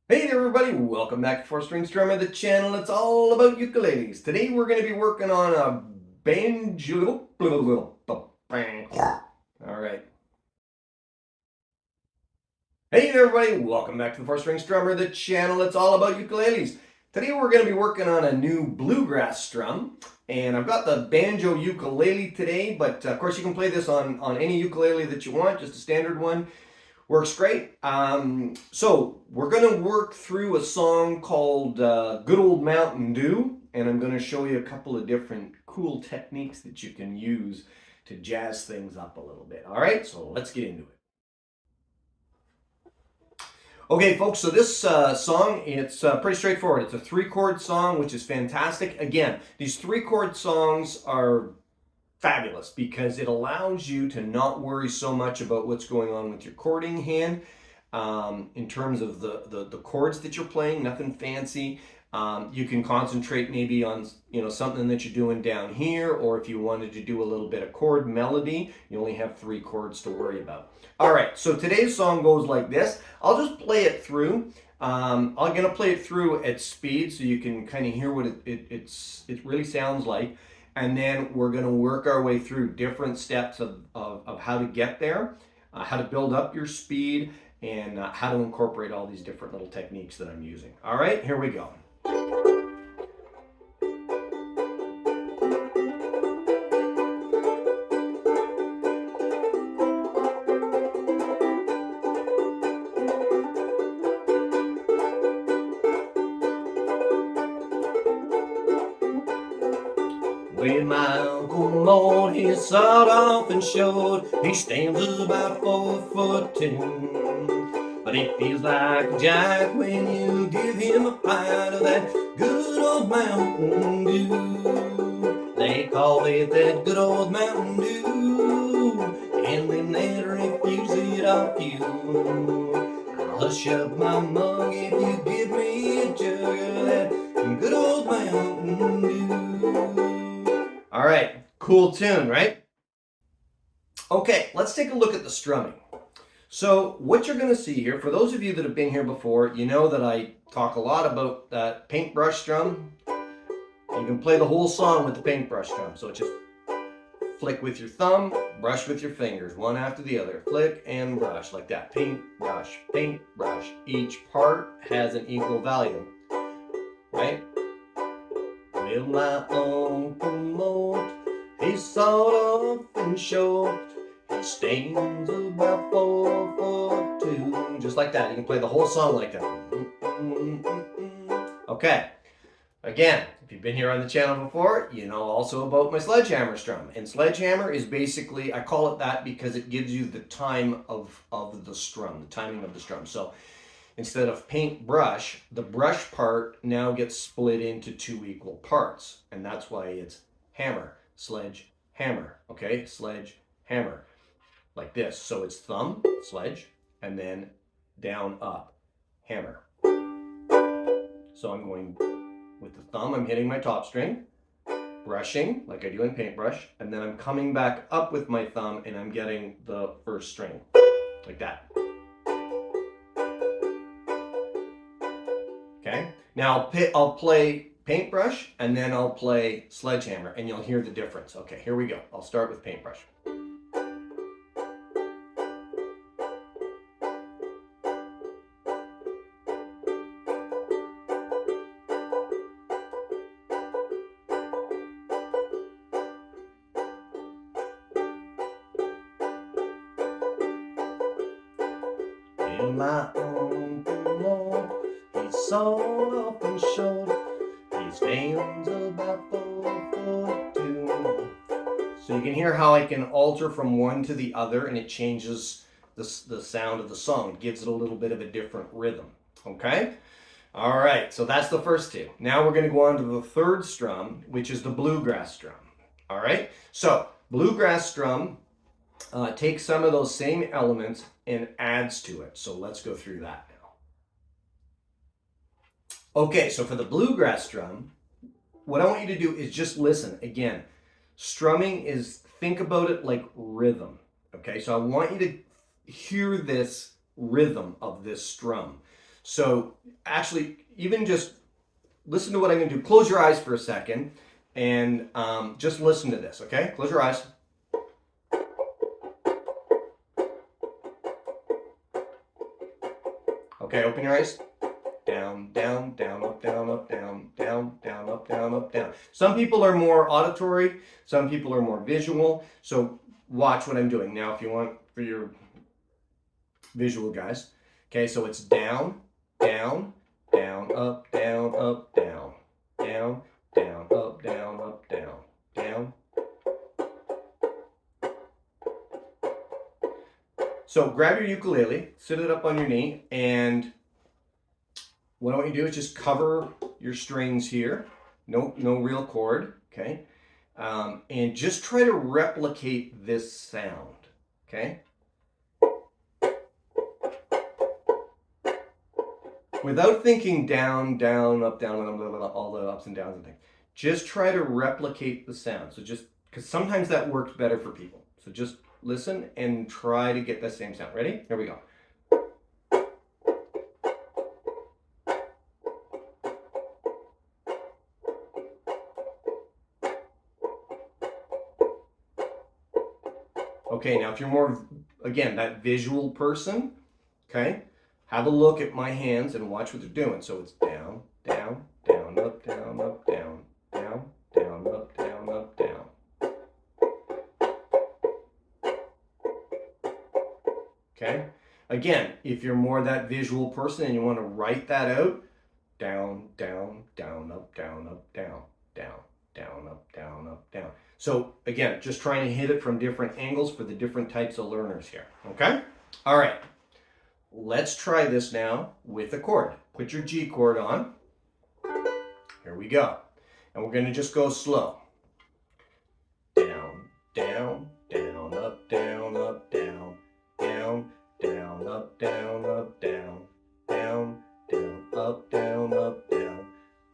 Hey there everybody, welcome back to 4 String Strummer, the channel. It's all about ukuleles. Today we're going to be working on a banjo. Alright. Hey there everybody, welcome back to the 4 String Strummer, the channel. It's all about ukuleles. Today we're going to be working on a new bluegrass strum. And I've got the banjo ukulele today, but of course you can play this on any ukulele that you want, just a standard one. Works great. So we're going to work through a song called Good Old Mountain Dew, and I'm going to show you a couple of different cool techniques that you can use to jazz things up a little bit. All right, so let's get into it. Okay, folks, so this song, it's pretty straightforward. It's a 3-chord song, which is fantastic. Again, these 3-chord songs are fabulous because it allows you to not worry so much about what's going on with your chording hand in terms of the chords that you're playing, nothing fancy. You can concentrate maybe on something that you're doing down here, or if you wanted to do a little bit of chord melody, you only have 3 chords to worry about. All right, so today's song goes like this. I'll just play it through. I'm gonna play it through at speed so you can kind of hear what it really sounds like. And then we're going to work our way through different steps of how to get there, how to build up your speed, and how to incorporate all these different little techniques that I'm using. All right, here we go. When my Uncle Mort, he sawed off and showed, he stands about 4'2". But he feels like a giant when you give him a pint of that good old Mountain Dew. They call it that good old Mountain Dew, and they never refuse it off you. I'll hush up my mug if you give me a jug of that good old Mountain Dew. All right, cool tune, right? Okay, let's take a look at the strumming. So what you're going to see here, for those of you that have been here before, you know that I talk a lot about that paintbrush strum. You can play the whole song with the paintbrush strum. So just flick with your thumb, brush with your fingers, one after the other. Flick and brush like that. Paintbrush, paintbrush. Each part has an equal value, right? Well, my Uncle Mort, he sawed off and short. He stands about 4'2". Just like that. You can play the whole song like that. Okay. Again, if you've been here on the channel before, you know also about my sledgehammer strum. And sledgehammer is basically, I call it that because it gives you the time of the strum, the timing of the strum. So instead of paintbrush, the brush part now gets split into 2 equal parts. And that's why it's hammer, sledge, hammer. Okay, sledge, hammer. Like this. So it's thumb, sledge, and then down, up, hammer. So I'm going with the thumb, I'm hitting my top string, brushing like I do in paintbrush, and then I'm coming back up with my thumb and I'm getting the first string, like that. Okay, now I'll play paintbrush and then I'll play sledgehammer and you'll hear the difference. Okay, here we go. I'll start with paintbrush. And my Uncle Mort, he sawed off and short. He stands about 4'2". So you can hear how I can alter from one to the other and it changes the sound of the song. It gives it a little bit of a different rhythm. Okay? All right, so that's the first 2. Now we're going to go on to the third strum, which is the bluegrass strum. All right? So bluegrass strum takes some of those same elements and adds to it. So let's go through that now. Okay, so for the bluegrass strum, what I want you to do is just listen. Again, strumming is, think about it like rhythm. Okay, so I want you to hear this rhythm of this strum. So actually, even just listen to what I'm going to do. Close your eyes for a second and just listen to this, okay? Close your eyes. Okay, open your eyes. Down, down, down, up, down, up, down, down, down, up, down, up, down. Some people are more auditory, some people are more visual. So watch what I'm doing. Now, if you want for your visual guys. Okay, so it's down, down, down, up, down, up, down, down, down, up, down, up, down, down. So grab your ukulele, sit it up on your knee, and what I want you to do is just cover your strings here. No real chord, okay? And just try to replicate this sound, okay? Without thinking down, down, up, down, all the ups and downs and things. Just try to replicate the sound. So just, because sometimes that works better for people. So just listen and try to get that same sound. Ready? Here we go. Okay, now if you're more, again, that visual person, okay, have a look at my hands and watch what they're doing. So it's down, down, down, up, down, up, down, down, down, up, down, up, down. Okay, again, if you're more that visual person and you want to write that out, down, down, down, up, down, down, down, up, down. So again, just trying to hit it from different angles for the different types of learners here, okay? All right, let's try this now with a chord. Put your G chord on. Here we go. And we're gonna just go slow. Down, down, down, up, down, down, down, down, up, down, down, down, down, up, down, down,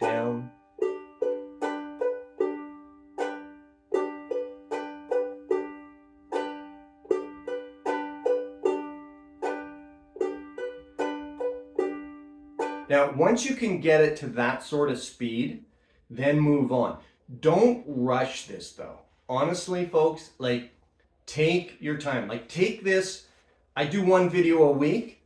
down. Now, once you can get it to that sort of speed, then move on. Don't rush this though. Honestly, folks, like take your time. Like take this, I do one video a week.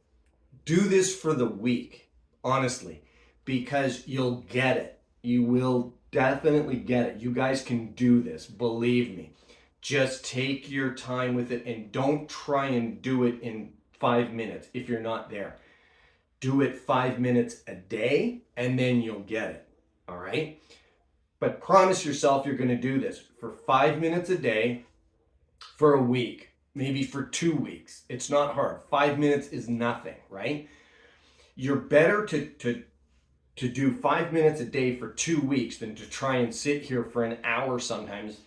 Do this for the week, honestly, because you'll get it. You will definitely get it. You guys can do this, believe me. Just take your time with it and don't try and do it in 5 minutes if you're not there. Do it 5 minutes a day and then you'll get it, all right? But promise yourself you're gonna do this for 5 minutes a day for a week, maybe for 2 weeks. It's not hard. 5 minutes is nothing, right? You're better to do 5 minutes a day for 2 weeks than to try and sit here for an hour sometimes,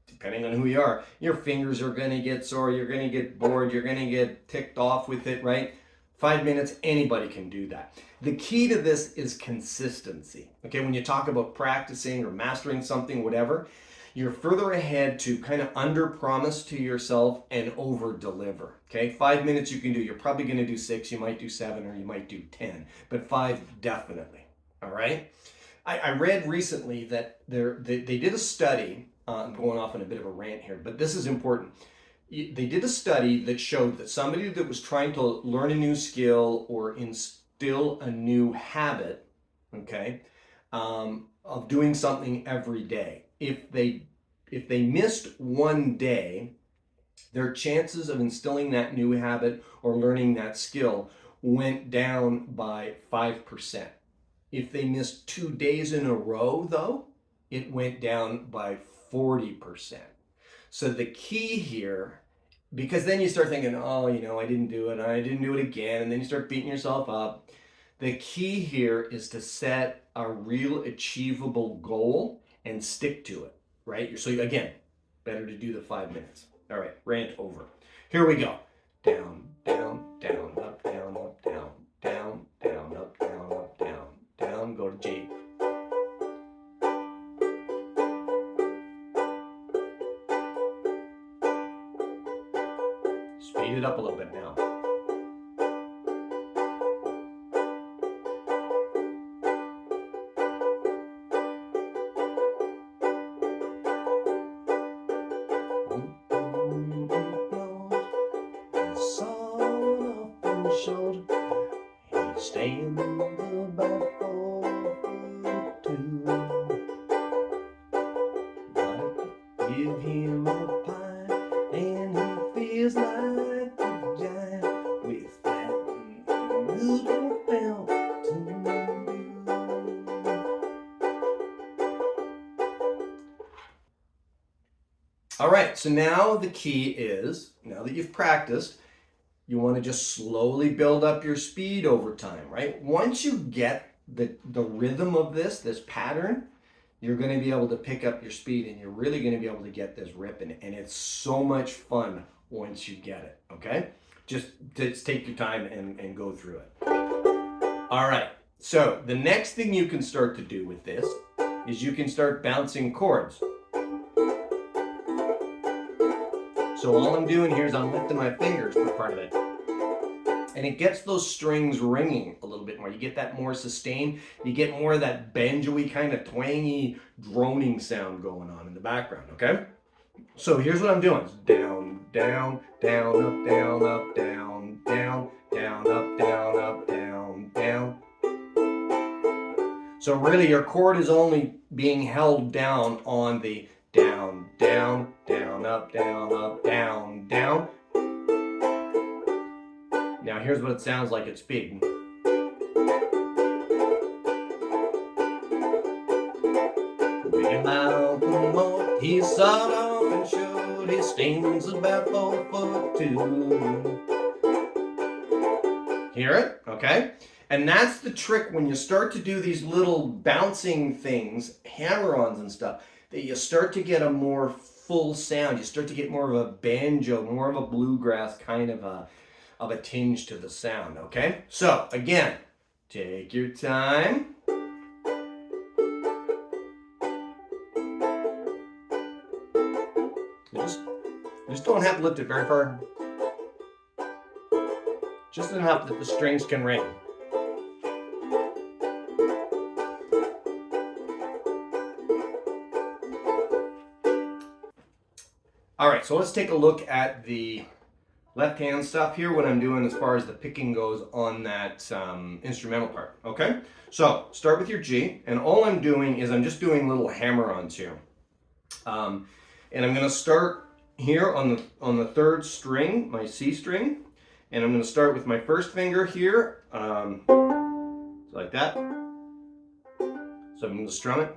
depending on who you are. Your fingers are gonna get sore, you're gonna get bored, you're gonna get ticked off with it, right? 5 minutes, anybody can do that. The key to this is consistency. Okay, when you talk about practicing or mastering something, whatever, you're further ahead to kind of under promise to yourself and over deliver. Okay, 5 minutes you can do. You're probably going to do 6, you might do 7, or you might do 10, but 5 definitely. All right. I read recently that they did a study. I'm going off on a bit of a rant here, but this is important. They did a study that showed that somebody that was trying to learn a new skill or instill a new habit, okay, of doing something every day, if they missed one day, their chances of instilling that new habit or learning that skill went down by 5%. If they missed 2 days in a row, though, it went down by 40%. So the key here, because then you start thinking, oh, you know, I didn't do it, I didn't do it again, and then you start beating yourself up. The key here is to set a real achievable goal and stick to it, right? So again, better to do the 5 minutes. All right, rant over. Here we go. Down, down, down, up, down, down, down, down, up, down, down, go to G. Speed it up a little bit now. stands about 4'2". Like give him a pie and he feels like a giant with that little Mountain Dew. All right, so now the key is, now that you've practiced, you want to just slowly build up your speed over time, right? Once you get the rhythm of this pattern, you're going to be able to pick up your speed and you're really going to be able to get this ripping. And it's so much fun once you get it, okay? Just take your time and go through it. All right, so the next thing you can start to do with this is you can start bouncing chords. So all I'm doing here is I'm lifting my fingers for part of it. And it gets those strings ringing a little bit more. You get that more sustain. You get more of that banjo-y kind of twangy droning sound going on in the background, okay? So here's what I'm doing. It's down, down, down, up, down, up, down, down, down, up, down, up, down, down. So really your chord is only being held down on the down, down, down, up, down, down. Now here's what it sounds like at speed. He sawed off and showed his stains about 4'2". Hear it? Okay? And that's the trick when you start to do these little bouncing things, hammer-ons and stuff, that you start to get a more full sound. You start to get more of a banjo, more of a bluegrass kind of a tinge to the sound, okay? So, again, take your time. You just don't have to lift it very far. Just enough that the strings can ring. All right, so let's take a look at the left hand stuff here, what I'm doing as far as the picking goes on that instrumental part, okay? So start with your G, and all I'm doing is I'm just doing little hammer-ons here. And I'm gonna start here on the third string, my C string, and I'm gonna start with my first finger here, like that. So I'm gonna strum it.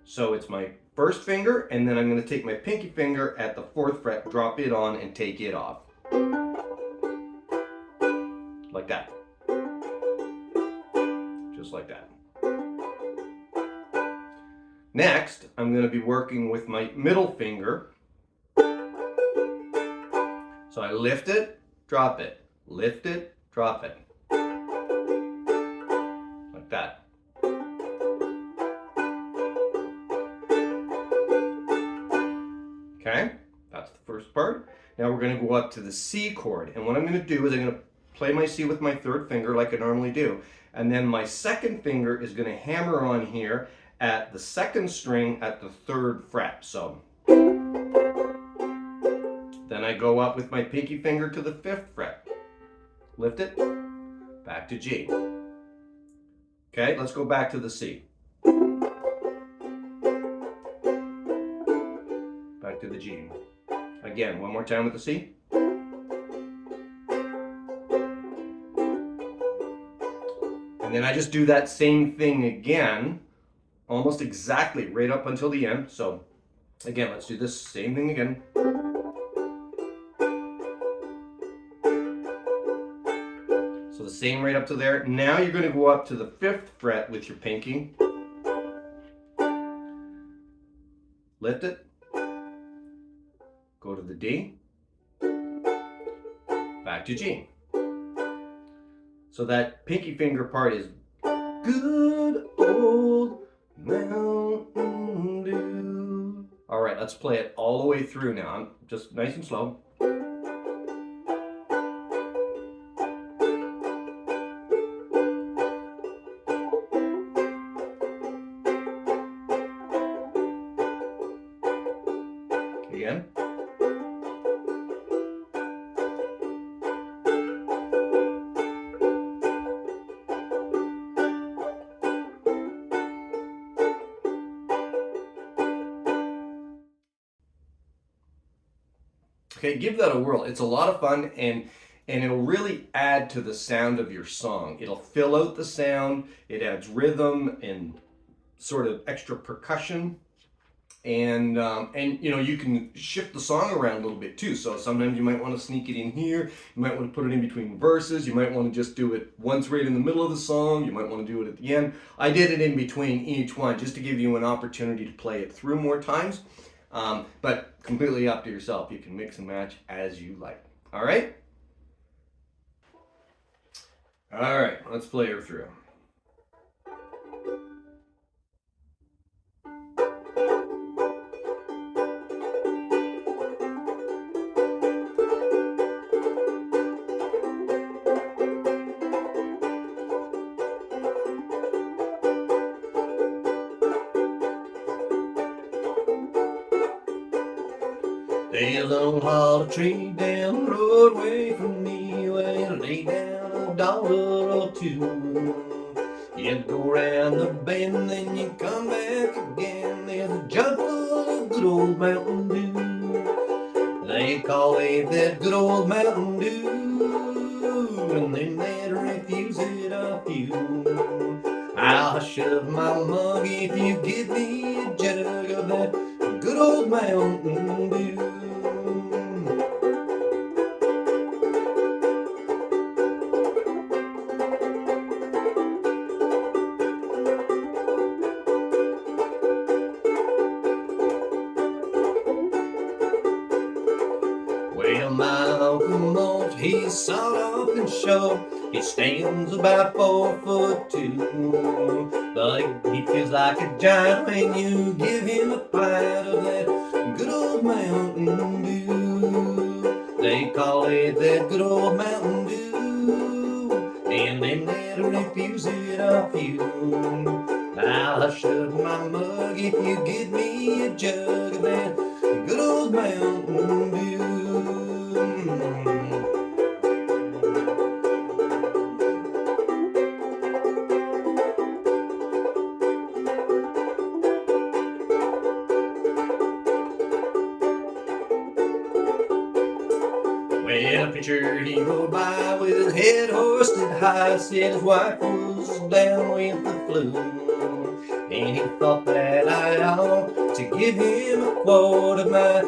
So it's my first finger, and then I'm going to take my pinky finger at the 4th fret, drop it on, and take it off. Like that. Just like that. Next, I'm going to be working with my middle finger. So I lift it, drop it, lift it, drop it. Like that. Okay, that's the first part. Now we're going to go up to the C chord. And what I'm going to do is I'm going to play my C with my 3rd finger like I normally do. And then my 2nd finger is going to hammer on here at the 2nd string at the 3rd fret. So then I go up with my pinky finger to the 5th fret. Lift it, back to G. Okay, let's go back to the C. Back to the G. Again, one more time with the C. And then I just do that same thing again, almost exactly right up until the end. So again, let's do this same thing again. So the same right up to there. Now you're going to go up to the 5th fret with your pinky. Lift it. Go to the D, back to G. So that pinky finger part is good old Mountain Dew. All right, let's play it all the way through now. I'm just nice and slow. Again. Okay, give that a whirl. It's a lot of fun, and it'll really add to the sound of your song. It'll fill out the sound. It adds rhythm and sort of extra percussion, and you know, you can shift the song around a little bit too. So sometimes you might want to sneak it in here. You might want to put it in between verses. You might want to just do it once right in the middle of the song. You might want to do it at the end. I did it in between each one just to give you an opportunity to play it through more times. But completely up to yourself. You can mix and match as you like. All right? All right, let's play her through. There's a hollow tree down the road away from me where you lay down $1 or two. You go round the bend, then you come back again. There's a jug full of good old Mountain Dew. They call it that good old Mountain Dew, and then they'd refuse it off you. I'll shove my mug if you give me a jug of that good old Mountain Dew. Well, my Uncle Mort, he's sawed off and short. He stands about 4'2", but he feels like a giant when you give him a pint of that good old Mountain Dew. They call it that good old Mountain Dew, and they never refuse it off you. I'll shove my mug if you give me a jug of that good old Mountain Dew. Well, a preacher, he rode by with his head hoisted high, said his wife was down with the flu, and he thought that I ought to give him a quart of my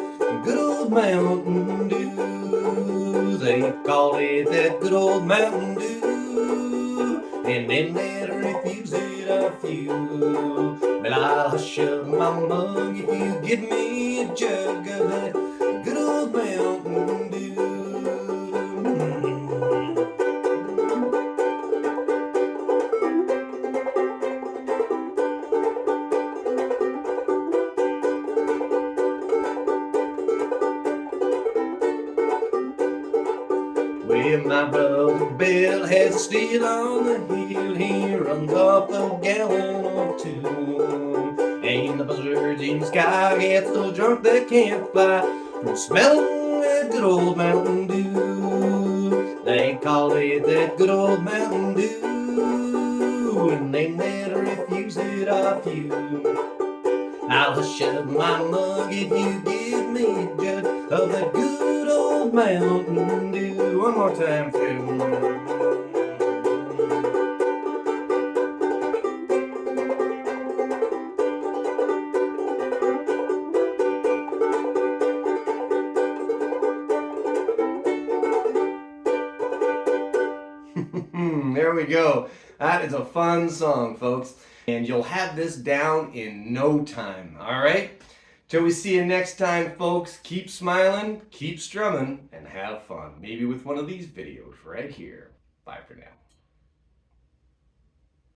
good old Mountain Dew. They call it that good old Mountain Dew, and then they'd refuse it off you. But I'll shove my mug if you give me a jug of that good old Mountain Dew. Well, my brother Bill has a steal on the hill. He runs off a gallon or two, and the buzzards in the sky get so drunk they can't fly from smelling that good old Mountain Dew. They call it that good old Mountain Dew, and they never refuse it off you. I'll shove my mug if you give me a jug of that good old Mountain Dew. One more time, too. There we go. That is a fun song, folks. And you'll have this down in no time, all right? Till we see you next time, folks, keep smiling, keep strumming, and have fun. Maybe with one of these videos right here. Bye for now.